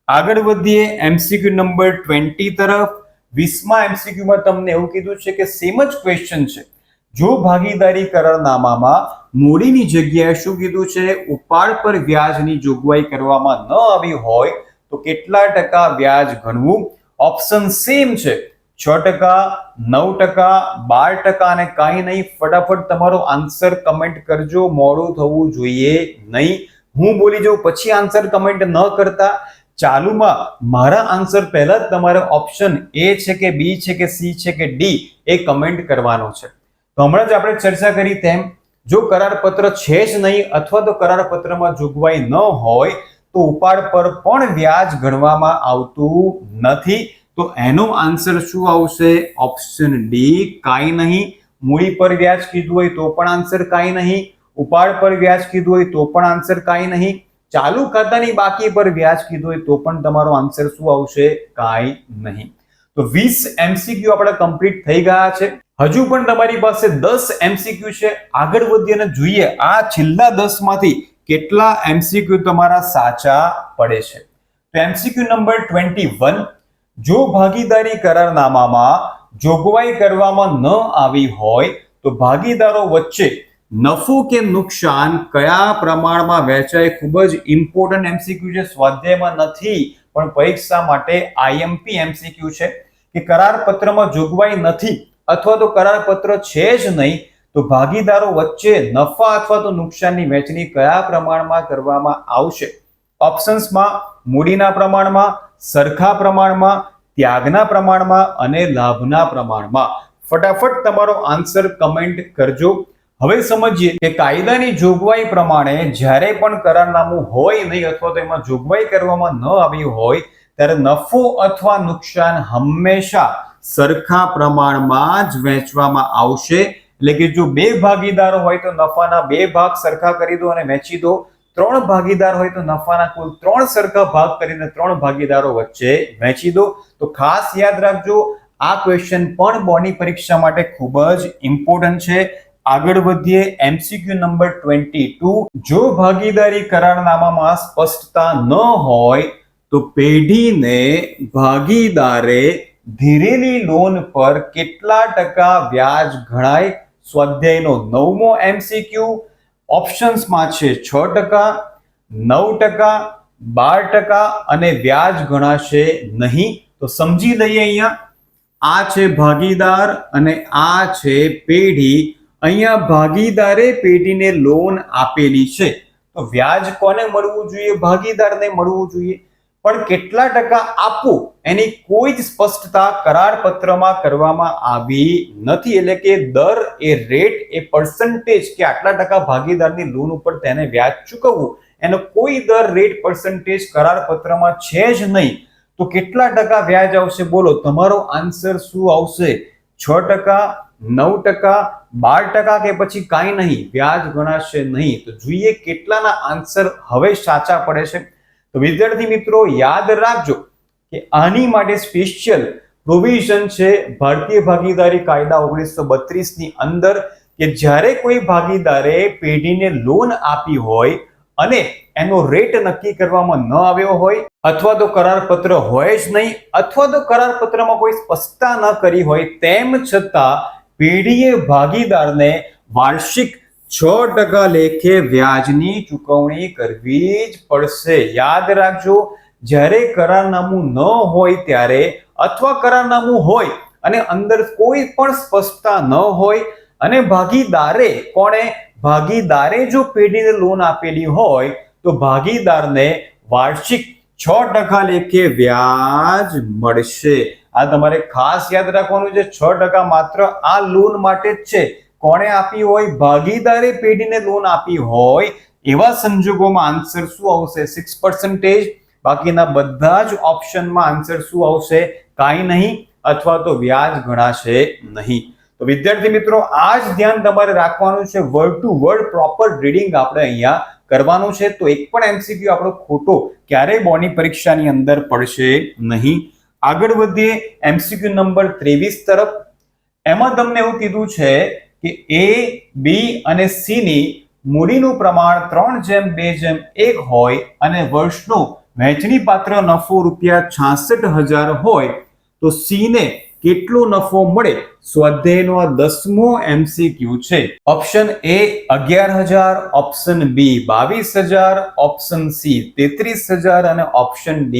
આગળ વધીએ MCQ નંબર 20 તરફ. 20મા MCQ માં તમને એવું કીધું છે કે સેમ જ ક્વેશ્ચન છે. જો ભાગીદારી કરારનામામાં મૂડીની જગ્યાએ શું કીધું છે? ઉપાડ પર વ્યાજની જોગવાઈ કરવામાં ન આવી હોય તો કેટલા ટકા વ્યાજ ગણવું? ઓપ્શન સેમ છે, 6%, 9%, 12% અને કાંઈ નહીં. ફટાફટ તમારો આન્સર કમેન્ટ કરજો, મોડું થવું જોઈએ નહીં. હું બોલી જાઉં પછી આન્સર કમેન્ટ ન કરતા. ચાલુમાં મારા આન્સર પહેલા જ તમારે ઓપ્શન A છે કે B છે કે C છે કે D એ કમેન્ટ કરવાનો છે. તો હમણાં જ આપણે ચર્ચા કરી તેમ, જો કરારપત્ર છે જ નહીં અથવા તો કરારપત્રમાં જોગવાઈ ન હોય તો ઉપાડ પર પણ વ્યાજ ગણવામાં આવતું નથી. તો એનો આન્સર શું આવશે? ઓપ્શન ડી, કાંઈ નહીં. મૂડી પર વ્યાજ કીધું હોય તો પણ આન્સર કાંઈ નહીં. ઉપાડ પર વ્યાજ કીધું હોય તો પણ આન્સર કાંઈ નહીં. ચાલુ ખાતાની બાકી પર વ્યાજ કીધું હોય તો પણ તમારો આન્સર શું આવશે? કાંઈ નહીં. તો 20 MCQ આપણે કમ્પ્લીટ થઈ ગયા છે. હજુ પણ તમારી પાસે 10 MCQ છે. આગળ વધીએ અને જોઈએ આ છેલ્લા 10 માંથી કેટલા MCQ તમારા સાચા પડે છે. તો MCQ નંબર 21. જો ભાગીદારી કરારનામામાં જોગવાઈ કરવામાં ન આવી હોય તો ભાગીદારો વચ્ચે નફો કે નુકસાન કયા પ્રમાણમાં વહેંચાય? ખૂબ જ ઇમ્પોર્ટન્ટ MCQ છે. સ્વાધ્યાયમાં નથી પણ પરીક્ષા માટે IMP MCQ છે કે કરારપત્રમાં જોગવાઈ નથી અથવા તો કરારપત્ર છે જ નહીં તો ભાગીદારો વચ્ચે નફા અથવા તો નુકસાનની વહેંચણી કયા પ્રમાણમાં કરવામાં આવશે? ઓપ્શન્સમાં મૂડીના પ્રમાણમાં, સરખા પ્રમાણમાં, ત્યાગના પ્રમાણમાં અને લાભના પ્રમાણમાં. ફટાફટ તમારો આન્સર કમેન્ટ કરજો. હવે સમજીએ કે કાયદાની જોગવાઈ પ્રમાણે જ્યારે પણ કરારનામું હોય નહીં અથવા તો એમાં જોગવાઈ કરવામાં ન આવી હોય ત્યારે નફો અથવા નુકસાન હંમેશા સરખા પ્રમાણમાં જ વહેંચવામાં આવશે. એટલે કે જો 2 ભાગીદારો હોય તો નફાના 2 ભાગ સરખા કરી દો અને વહેંચી દો. 3 ભાગીદાર હોય તો નફાના કુલ 3 સરખા ભાગ કરીને 3 ભાગીદારો વચ્ચે વહેંચી દો. તો ખાસ યાદ રાખજો, આ ક્વેશ્ચન પણ બોર્ડની પરીક્ષા માટે ખૂબ જ ઇમ્પોર્ટન્ટ છે. આગળ વધીએ એમસીક્યુ નંબર 22. જો ભાગીદારી કરારનામામાં સ્પષ્ટતા ન હોય તો પેઢીને ભાગીદારે ધીરેલી લોન પર કેટલા ટકા વ્યાજ ગણાય? સ્વાધ્યાયનો 9મો એમસીક્યુ. ઓપ્શન્સમાં છે 6%, 9%, 12% અને વ્યાજ ગણાશે નહીં. તો સમજી લઈએ, અહીંયા આ છે ભાગીદાર અને આ છે પેઢી. અહીંયા ભાગીદારે પેઢીને લોન આપેલી છે તો વ્યાજ કોને મળવું જોઈએ? ભાગીદારને મળવું જોઈએ. પણ કેટલા ટકા આપવું એની કોઈ જ સ્પષ્ટતા કરારપત્રમાં કરવામાં આવી નથી. એટલે કે દર, એ રેટ, એ પર્સન્ટેજ કે આટલા ટકા ભાગીદારની લોન ઉપર તેને વ્યાજ ચૂકવવું, એનો કોઈ દર, રેટ, પર્સન્ટેજ કરારપત્રમાં છે જ નહીં. તો કેટલા ટકા વ્યાજ આવશે? બોલો, તમારો આન્સર શું આવશે? 6%, 9%, 12% કે પછી કાંઈ નહીં, વ્યાજ ગણાશે નહીં? તો જોઈએ કેટલાના આન્સર હવે સાચા પડે છે. તો વિદ્યાર્થી મિત્રો યાદ રાખજો કે આની માટે સ્પેશિયલ પ્રોવિઝન છે ભારતીય ભાગીદારી કાયદા 1932 ની અંદર, કે જ્યારે કોઈ ભાગીદારે પેઢીને લોન આપી હોય અને એનો રેટ નક્કી કરવામાં ન આવ્યો હોય, અથવા તો કરારપત્ર હોય જ નહીં, અથવા તો કરારપત્રમાં કોઈ સ્પષ્ટતા ન કરી હોય, તેમ છતાં પેઢીએ ભાગીદારને વાર્ષિક 6% લેખે વ્યાજની ચૂકવણી કરવી જ પડશે. યાદ રાખજો, જ્યારે કરારનામું ન હોય ત્યારે, અથવા કરારનામું હોય અને અંદર કોઈ પણ સ્પષ્ટતા ન હોય અને ભાગીદારે, કોણે? ભાગીદારે જો પેઢીને લોન આપેલી હોય તો ભાગીદારને વાર્ષિક 6% લેખે વ્યાજ મળશે. આ તમારે ખાસ યાદ રાખવાનું છે. 6% માત્ર આ લોન માટે જ છે. કોણે આપી હોય? ભાગીદારે પેઢીને લોન આપી હોય. એવા સંજોગોમાં આન્સર શું આવશે? 6%. બાકીના બધા જ ઓપ્શનમાં આન્સર શું આવશે? કાંઈ નહીં, અથવા તો વ્યાજ ગણાશે નહીં. તો વિદ્યાર્થી મિત્રો આ જ ધ્યાન તમારે રાખવાનું છે. Word to word proper reading આપણે અહીંયા કરવાનું છે. તો એક પણ એમસીક્યુ આપણો ખોટો ક્યારેય બોર્ડની પરીક્ષાની અંદર પડશે નહીં. આગળ વધીએ એમસીક્યુ નંબર 23 તરફ. એમાં તમને એવું કીધું છે કે A, B અને C ની મૂડીનું પ્રમાણ 3:2:1 હોય અને વર્ષનો વહેંચણી પાત્ર નફો ₹66,000 હોય તો C ને કેટલો નફો મળે? સ્વાધ્યાયનો આ 10મો એમસીક્યુ છે. Option A 11,000, option B 22,000, option C 33,000 અને ઓપ્શન D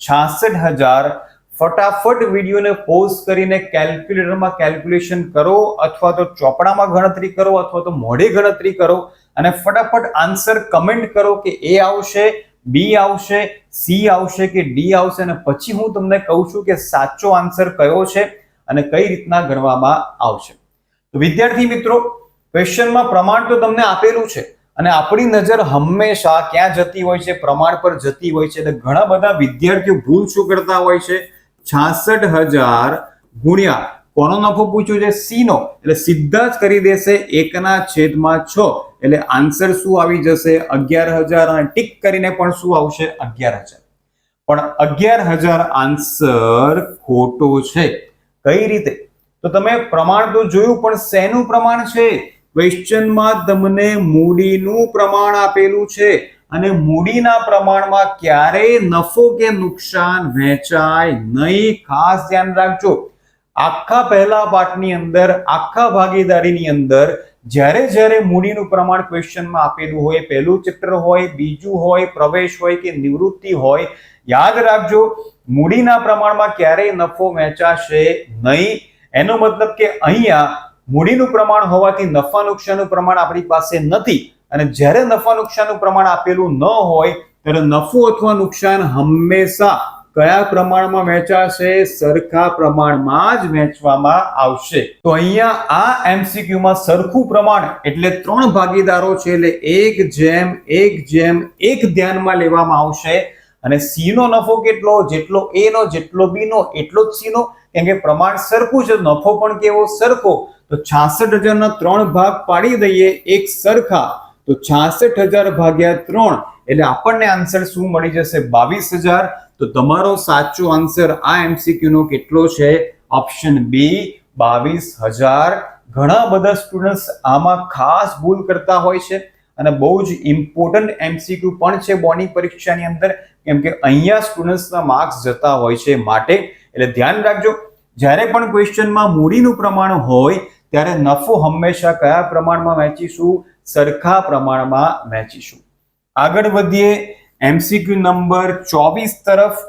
66,000. ફટાફટ વિડીયોને પોઝ કરીને કેલ્ક્યુલેટરમાં કેલ્ક્યુલેશન કરો, અથવા તો ચોપડામાં ગણતરી કરો, અથવા તો મોઢે ગણતરી કરો અને ફટાફટ આન્સર કમેન્ટ કરો કે A આવશે, B આવશે, C આવશે કે D આવશે, અને પછી હું તમને કહું છું કે સાચો આન્સર કયો છે અને કઈ રીતના ગણવામાં આવશે. તો વિદ્યાર્થી મિત્રો ક્વેશ્ચનમાં પ્રમાણ તો તમને આપેલું છે અને આપણી નજર હંમેશા ક્યાં જતી હોય છે? પ્રમાણ પર જતી હોય છે. એટલે ઘણા બધા વિદ્યાર્થીઓ ભૂલ શું કરતા હોય છે? 66,000 ગુણ્યા કોનો નફો પૂછ્યો છે? C નો, એટલે સીધા જ કરી દેશે 1/6. એટલે આન્સર શું આવી જશે? 11,000 અને ટીક કરીને પણ શું આવશે? 11,000. પણ 11,000 આન્સર ખોટો છે. કઈ રીતે? તો તમે પ્રમાણ તો જોયું, પણ શેનું પ્રમાણ છે? ક્વેશ્ચનમાં તમને મૂડીનું પ્રમાણ આપેલું છે અને મૂડીના પ્રમાણમાં ક્યારેય નફો કે નુકસાન વહેંચાય નહીં. ખાસ ધ્યાન રાખજો. આખા પહેલા પાઠની અંદર, આખા ભાગીદારીની અંદર જ્યારે મૂડીનું પ્રમાણ ક્વેશ્ચનમાં આપેલું હોય, પહેલું ચેપ્ટર હોય, બીજું હોય, પ્રવેશ હોય કે નિવૃત્તિ હોય, યાદ રાખજો મૂડીના પ્રમાણમાં ક્યારેય નફો વહેંચાશે નહીં. એનો મતલબ કે અહીંયા મૂડીનું પ્રમાણ હોવાથી નફા નુકસાનનું પ્રમાણ આપણી પાસે નથી, અને જ્યારે નફા નુકસાનનું પ્રમાણ આપેલું ન હોય ત્યારે નફો અથવા નુકસાન હંમેશા કયા પ્રમાણમાં વહેંચાશે? સરખા પ્રમાણમાં જ વહેંચવામાં આવશે. તો અહીંયા આ એમસીક્યુમાં સરખું પ્રમાણ એટલે 3 ભાગીદારો છે, એટલે 1:1:1 ધ્યાનમાં લેવામાં આવશે. અને C નો નફો કેટલો? જેટલો A નો, જેટલો B નો એટલો જ C નો, કેમ કે પ્રમાણ સરખું છે. નફો પણ કેવો? સરખો. તો 66,000 ના 3 ભાગ પાડી દઈએ એક સરખા, તો 66,000 ભાગ્યા 3 એટલે આપણને આન્સર શું મળી જશે? 22,000. તો તમારો સાચો આન્સર આ એમસીક્યુ નો કેટલો છે? ઓપ્શન B 22,000 ઘણા બધા સ્ટુડન્ટ્સ આમાં ખાસ ભૂલ કરતા હોય છે અને બહુ જ ઇમ્પોર્ટન્ટ એમસીક્યુ પણ છે બોર્ડની પરીક્ષાની અંદર, કેમ કે અહીંયા સ્ટુડન્ટ્સના માર્ક્સ જતા હોય છે. માટે એટલે ધ્યાન રાખજો, જ્યારે પણ ક્વેશ્ચનમાં મૂડીનું પ્રમાણ હોય ત્યારે નફો હંમેશા કયા પ્રમાણમાં વહેંચીશું? સરખા પ્રમાણમાં વહેંચીશું. આગળ વધીએ એમસીક્યુ નંબર 24 તરફ.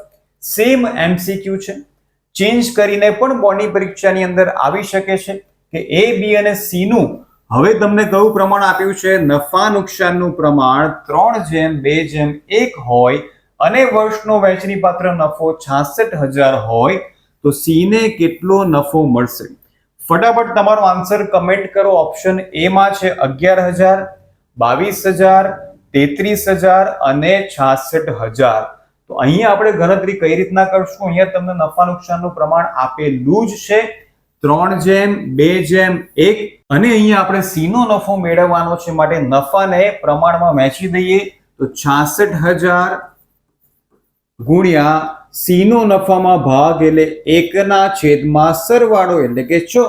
સેમ એમસીક્યુ છે, ચેન્જ કરીને પણ બોર્ડની પરીક્ષાની અંદર આવી શકે છે કે એ, બી અને સી નું હવે તમને કયું પ્રમાણ આપ્યું છે? નફા નુકસાનનું પ્રમાણ 3:2:1 હોય અને વર્ષનો વહેંચણી પાત્ર નફો 66,000 હોય તો સી ને કેટલો નફો મળશે? ફટાફટ તમારો આન્સર કમેન્ટ કરો. ઓપ્શન એ માં છે 11,000, 22,000, 33,000 અને 66,000. તો અહીંયા આપણે ગણતરી કઈ રીતના કરશું? અહીંયા તમને નફા નુકસાનનું પ્રમાણ આપેલું જ છે 3:2:1 અને અહીંયા આપણે સી નો નફો મેળવવાનો છે, માટે નફાને પ્રમાણમાં વહેંચી દઈએ તો 66,000 ગુણ્યા સી નો નફામાં ભાગ એટલે 1/છેદમાં સરવાળો એટલે કે 6.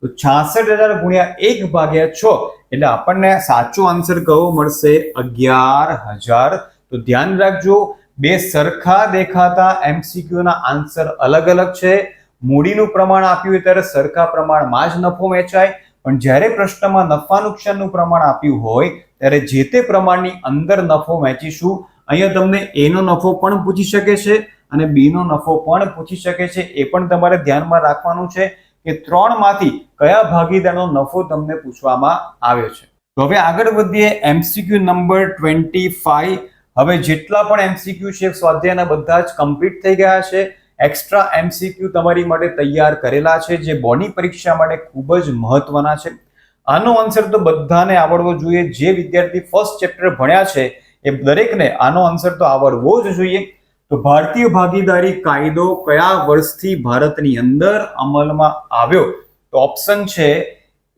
તો 66,000 ગુણ્યા 1/6 એટલે આપણને સાચો આન્સર કયો મળશે? 11,000. તો ધ્યાન રાખજો, બે સરખા દેખાતા એમસીક્યુ ના આન્સર અલગ અલગ છે. મૂડીનું પ્રમાણ આપ્યું હોય ત્યારે સરખા પ્રમાણમાં જ નફો વેચાય, પણ જ્યારે પ્રશ્નમાં નફા નુકસાનનું પ્રમાણ આપ્યું હોય ત્યારે જે તે પ્રમાણની અંદર નફો વેચીશું. અહીંયા તમને એ નો નફો પણ પૂછી શકે છે અને બી નો નફો પણ પૂછી શકે છે. એ પણ તમારે ધ્યાનમાં રાખવાનું છે કે 3 માંથી કયા ભાગીદારનો નફો તમને પૂછવામાં આવ્યો છે. તો હવે આગળ વધીએ એમસીક્યુ નંબર 25. હવે જેટલા પણ એમસીક્યુ છે સ્વાધ્યાયના બધા જ કમ્પ્લીટ થઈ ગયા છે. એક્સ્ટ્રા એમસીક્યુ તમારી માટે તૈયાર કરેલા છે જે બોર્ડની પરીક્ષા માટે ખૂબ જ મહત્વના છે. આનો આન્સર તો બધાને આવડવો જોઈએ. જે વિદ્યાર્થી ફર્સ્ટ ચેપ્ટર ભણ્યા છે એ દરેકને આનો આન્સર તો આવડવો જ જોઈએ. તો ભારતીય ભાગીદારી કાયદો કયા વર્ષથી ભારતની અંદર અમલમાં આવ્યો? તો ઓપ્શન છે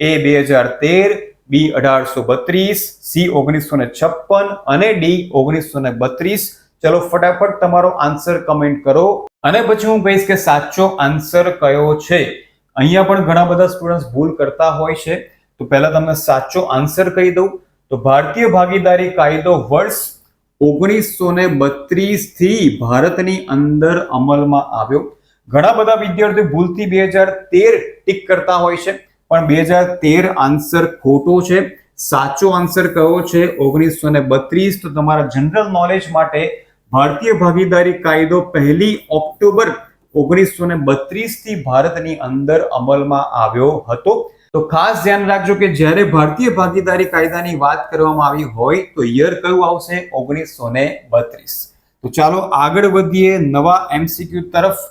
એ 2013, બી 1832, સી 1956 અને ડી 1932. ચલો ફટાફટ તમારો આન્સર કમેન્ટ કરો અને પછી હું કહીશ કે સાચો આન્સર કયો છે. અહીંયા પણ ઘણા બધા સ્ટુડન્ટ્સ ભૂલ કરતા હોય છે, તો પહેલા તમને સાચો આન્સર કહી દઉં. તો ભારતીય ભાગીદારી કાયદો વર્ષ 1932 થી ભારતની અંદર અમલમાં આવ્યો. ઘણા બધા વિદ્યાર્થીઓ ભૂલથી 2013 ટીક કરતા હોય છે, પણ 2013 આન્સર ખોટો છે. સાચો આન્સર કયો છે? 1932. તો તમારા જનરલ નોલેજ માટે ભારતીય ભાગીદારી કાયદો 1 ઓક્ટોબર 1932 થી ભારતની અંદર અમલમાં આવ્યો હતો. તો ખાસ ધ્યાન રાખજો કે જ્યારે ભારતીય ભાગીદારી કાયદાની વાત કરવામાં આવી હોય તો યર કયું આવશે? 1932. તો ચાલો આગળ વધીએ નવા એમસીક્યુ તરફ.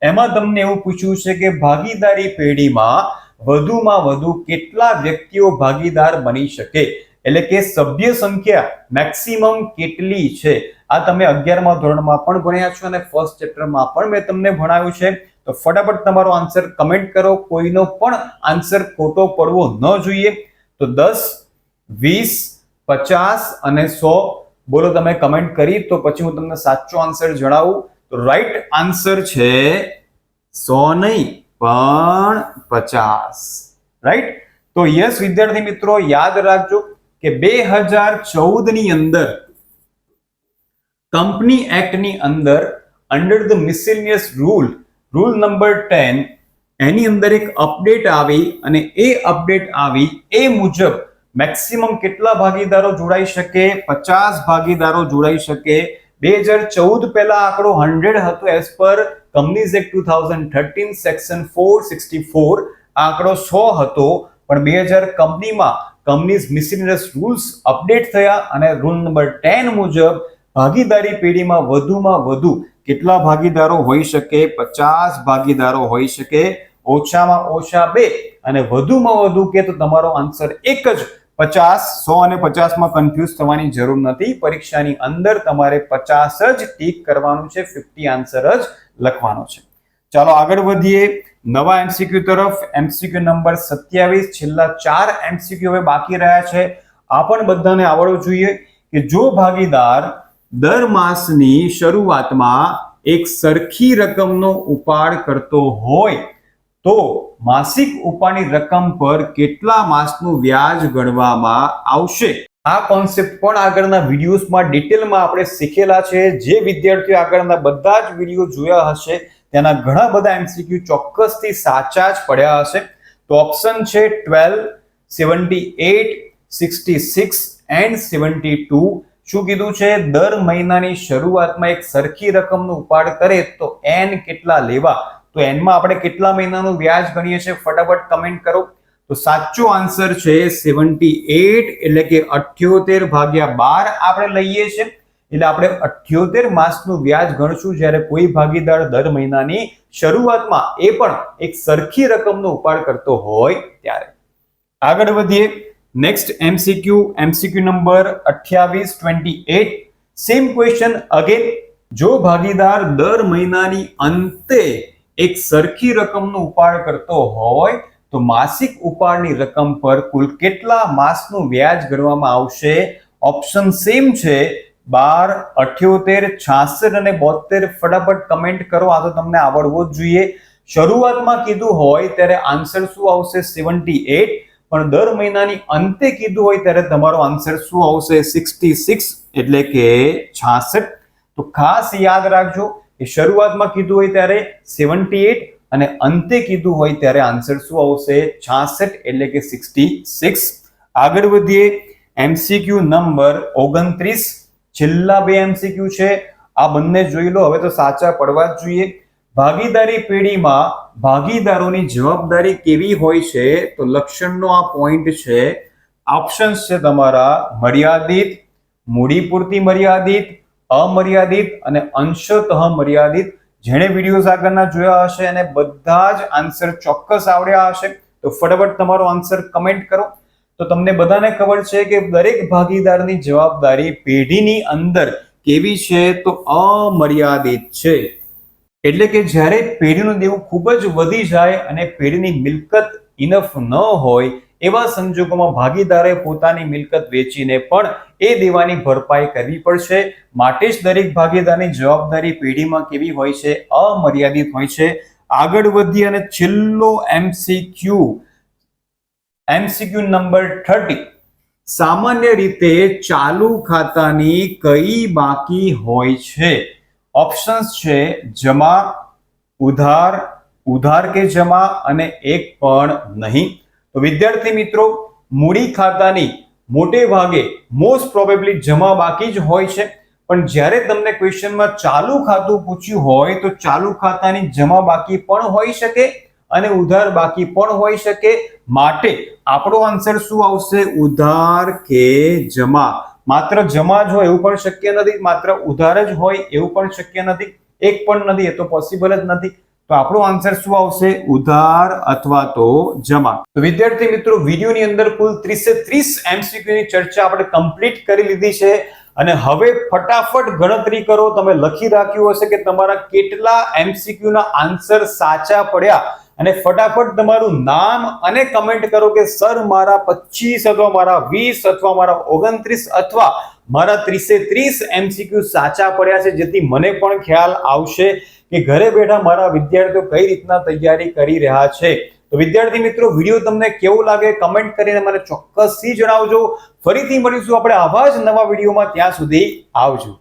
એમાં તમને એવું પૂછ્યું છે કે ભાગીદારી પેઢીમાં વધુમાં વધુ કેટલા વ્યક્તિઓ ભાગીદાર બની શકે? એટલે કે સભ્ય સંખ્યા મેક્સિમમ કેટલી છે? આ તમે 11મા ધોરણમાં પણ ભણ્યા છો અને ફર્સ્ટ ચેપ્ટરમાં પણ મેં તમને ભણાવ્યું છે. તો ફટાફટ તમારો આન્સર કમેન્ટ કરો. કોઈનો પણ આન્સર ખોટો પડવો ન જોઈએ. તો 10, 20, 50 અને 100 બોલો તમે કમેન્ટ કરી, તો પછી હું તમને સાચો આન્સર જણાવું. તો રાઈટ આન્સર છે 100 નહીં પણ 50. રાઈટ. તો યસ વિદ્યાર્થી મિત્રો, યાદ રાખજો કે 2014 ની અંદર કંપની એક્ટ ની અંદર અંડર ધ મિસેલિનિયસ રૂલ નંબર 10 એની અંદર એક અપડેટ આવી અને એ અપડેટ આવી એ મુજબ મેક્સિમમ કેટલા ભાગીદારો જોડાઈ શકે? 50 ભાગીદારો જોડાઈ શકે. 2014 પહેલા આંકડો 100 હતો as per companies act 2013 section 464. આંકડો 100 હતો, પણ 2000 કંપનીમાં કંપનીઝ મિસેલિનિયસ રૂલ્સ અપડેટ થયા અને રૂલ નંબર 10 મુજબ ભાગીદારી પેઢીમાં વધુમાં વધુ કેટલા ભાગીદારો હોઈ શકે? 50 ભાગીદારો હોઈ શકે. ઓછામાં ઓછા 2 અને વધુમાં વધુ કે તો તમારો આન્સર એક જ 50. 100 અને 50 માં કન્ફ્યુઝ થવાની જરૂર નથી. પરીક્ષાની અંદર તમારે 50 જ ટીક કરવાનું છે, 50 આન્સર જ લખવાનો છે. ચાલો આગળ વધીએ નવા એમસીક્યુ તરફ. MCQ number 27. છેલ્લા 4 એમસીક્યુ હવે બાકી રહ્યા છે. આ પણ બધાને આવડવું જોઈએ કે જો ભાગીદાર દર માસની શરૂઆતમાં એક સરખી રકમનો ઉપાડ કરતો હોય તો માસિક ઉપાડની રકમ પર કેટલા માસનું વ્યાજ ગણવામાં આવશે? આ કોન્સેપ્ટ પણ આગળના વિડીયોઝમાં ડિટેલમાં આપણે શીખેલા છે. જે વિદ્યાર્થીઓ આગળના બધા જ વિડીયો જોયા હશે તેના ઘણા બધા એમસીક્યુ ચોક્કસથી સાચા જ પડ્યા હશે. તો ઓપ્શન છે 12, 78, 66 એન્ડ 72. શું કીધું છે? દર મહિનાની શરૂઆતમાં એક સરખી રકમનો ઉપાડ કરે તો એન કેટલા લેવા? તો એન માં આપણે કેટલા મહિનાનું વ્યાજ ગણીએ છીએ? ફટાફટ કમેન્ટ કરો. તો સાચો આન્સર છે 78, એટલે કે 78 ભાગ્યા 12 આપણે લઈએ છીએ. એટલે આપણે 78 માસનું વ્યાજ ગણશું જ્યારે કોઈ ભાગીદાર દર મહિનાની શરૂઆતમાં એ પણ એક સરખી રકમનો ઉપાડ કરતો હોય ત્યારે. આગળ વધીએ. Next MCQ number 28. Same question again. જો ભાગીદાર દર મહિનાની અંતે એક સરખી રકમનો ઉપાડ કરતો હોય તો માસિક ઉપાડની રકમ પર કુલ કેટલા માસનું વ્યાજ ગણવામાં આવશે? ઓપ્શન સેમ છે 12, 78, 66 અને 72. ફટાફટ કમેન્ટ કરો. આ તો તમને આવડવો જ જોઈએ. શરૂઆતમાં કીધું હોય ત્યારે આન્સર શું આવશે? 78. પણ દર મહિનાની અંતે કીધું હોય ત્યારે તમારો આન્સર શું આવશે? 66, એટલે કે 66. તો ખાસ યાદ રાખજો કે શરૂઆતમાં કીધું હોય ત્યારે 78 અને અંતે કીધું હોય ત્યારે આન્સર શું આવશે? 66, એટલે કે 66. આગળ વધીએ. MCQ number 29. છેલ્લા બે એમસીક્યુ છે. આ બંને જોઈ લો. હવે તો સાચા પડવા જ જોઈએ. ભાગીદારી પેઢીમાં ભાગીદારોની જવાબદારી કેવી હોય છે? તો લક્ષણનો આ પોઈન્ટ છે. ઓપ્શન્સ છે તમારા મર્યાદિત, મૂડી પૂરતી મર્યાદિત, અમર્યાદિત અને અંશતઃ મર્યાદિત. જેણે વિડીયોઝ આગળના જોયા હશે અને બધા જ આન્સર ચોક્કસ આવડ્યા હશે તો ફટાફટ તમારો આન્સર કમેન્ટ કરો. તો તમને બધાને ખબર છે કે દરેક ભાગીદારની જવાબદારી પેઢીની અંદર કેવી છે? તો અમર્યાદિત છે. એટલે કે જ્યારે પેઢીનું દેવું ખૂબ જ વધી જાય અને પેઢીની મિલકત ઇનફ ન હોય એવા સંજોગોમાં ભાગીદારે પોતાની મિલકત વેચીને પણ એ દેવાની ભરપાઈ કરવી પડશે. માટે જ દરેક ભાગીદારની જવાબદારી પેઢીમાં કેવી હોય છે? અમર્યાદિત હોય છે. આગળ વધી અને છેલ્લો એમસીક્યુ નંબર 30. સામાન્ય રીતે ચાલુ ખાતાની કઈ બાકી હોય છે? ઓપ્શન્સ છે જમા, ઉધાર, ઉધાર કે જમા અને એક પણ નહીં. તો વિદ્યાર્થી મિત્રો, મૂડી ખાતાની મોટે ભાગે મોસ્ટ પ્રોબેબલી જમા બાકી જ હોય છે. પણ જ્યારે તમને ક્વેશ્ચનમાં ચાલુ ખાતું પૂછ્યું હોય તો ચાલુ ખાતાની જમા બાકી પણ હોઈ શકે અને ઉધાર બાકી પણ હોઈ શકે. માટે આપણો આન્સર શું આવશે? ઉધાર કે જમા. માત્ર જમા જ હોય એવું પણ શક્ય નથી, માત્ર ઉધાર જ હોય એવું પણ શક્ય નથી, એક પણ નથી, એ તો પોસિબલ જ નથી. તો આપણો આન્સર શું આવશે? ઉધાર અથવા તો જમા. તો વિદ્યાર્થી મિત્રો, વિડીયોની અંદર કુલ 30 એમસીક્યુ ની ચર્ચા આપણે કમ્પ્લીટ કરી લીધી છે અને હવે ફટાફટ ગણતરી કરો. તમે લખી રાખ્યું હશે કે તમારા કેટલા એમસીક્યુ ના આન્સર સાચા પડ્યા અને ફટાફટ તમારું નામ અને કમેન્ટ કરો કે સર મારા 25 અથવા મારા 20 અથવા મારા 29 અથવા મારા 30 એમસીક્યુ સાચા પડ્યા છે, જેથી મને પણ ખ્યાલ આવશે કે ઘરે બેઠા મારા વિદ્યાર્થીઓ કઈ રીતના તૈયારી કરી રહ્યા છે. તો વિદ્યાર્થી મિત્રો, વિડીયો તમને કેવો લાગે કમેન્ટ કરીને મને ચોક્કસથી જણાવજો. ફરીથી મળીશું આપણે આવા જ નવા વિડીયોમાં. ત્યાં સુધી આવજો.